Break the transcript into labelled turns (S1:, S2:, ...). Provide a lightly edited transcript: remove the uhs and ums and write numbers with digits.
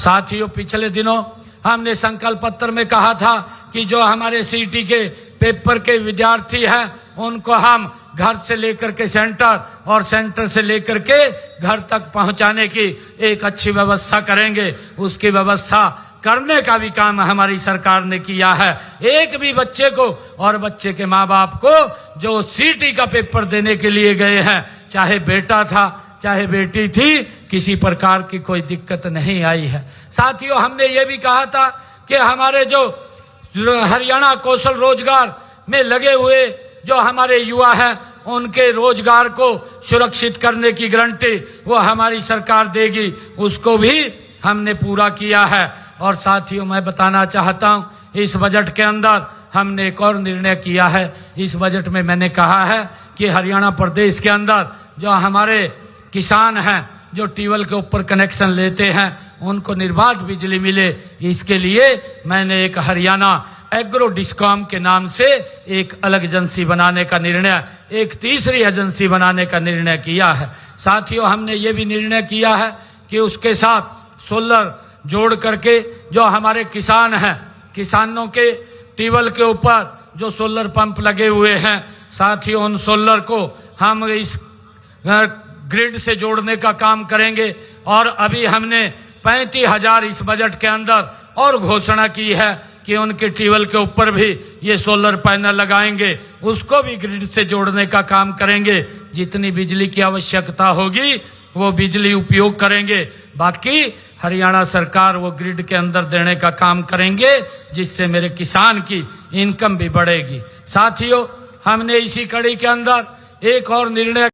S1: साथियों, पिछले दिनों हमने संकल्प पत्र में कहा था कि जो हमारे सीटी के पेपर के विद्यार्थी हैं उनको हम घर से लेकर के सेंटर और सेंटर से लेकर के घर तक पहुंचाने की एक अच्छी व्यवस्था करेंगे। उसकी व्यवस्था करने का भी काम हमारी सरकार ने किया है। एक भी बच्चे को और बच्चे के माँ बाप को जो सीटी का पेपर देने के लिए गए हैं, चाहे बेटा था चाहे बेटी थी, किसी प्रकार की कोई दिक्कत नहीं आई है। साथियों, हमने ये भी कहा था कि हमारे जो हरियाणा कौशल रोजगार में लगे हुए जो हमारे युवा हैं उनके रोजगार को सुरक्षित करने की गारंटी वो हमारी सरकार देगी, उसको भी हमने पूरा किया है। और साथियों, मैं बताना चाहता हूं, इस बजट के अंदर हमने एक और निर्णय किया है। इस बजट में मैंने कहा है कि हरियाणा प्रदेश के अंदर जो हमारे किसान हैं जो ट्यूबवेल के ऊपर कनेक्शन लेते हैं उनको निर्बाध बिजली मिले, इसके लिए मैंने एक हरियाणा एग्रो डिस्कॉम के नाम से एक अलग एजेंसी बनाने का निर्णय, एक तीसरी एजेंसी बनाने का निर्णय किया है। साथियों, हमने ये भी निर्णय किया है कि उसके साथ सोलर जोड़ करके जो हमारे किसान हैं, किसानों के ट्यूबवेल के ऊपर जो सोलर पंप लगे हुए हैं, साथियों उन सोलर को हम इस ग्रिड से जोड़ने का काम करेंगे। और अभी हमने 35,000 इस बजट के अंदर और घोषणा की है कि उनके ट्यूबवेल के ऊपर भी ये सोलर पैनल लगाएंगे, उसको भी ग्रिड से जोड़ने का काम करेंगे। जितनी बिजली की आवश्यकता होगी वो बिजली उपयोग करेंगे, बाकी हरियाणा सरकार वो ग्रिड के अंदर देने का काम करेंगे, जिससे मेरे किसान की इनकम भी बढ़ेगी। साथियों, हमने इसी कड़ी के अंदर एक और निर्णय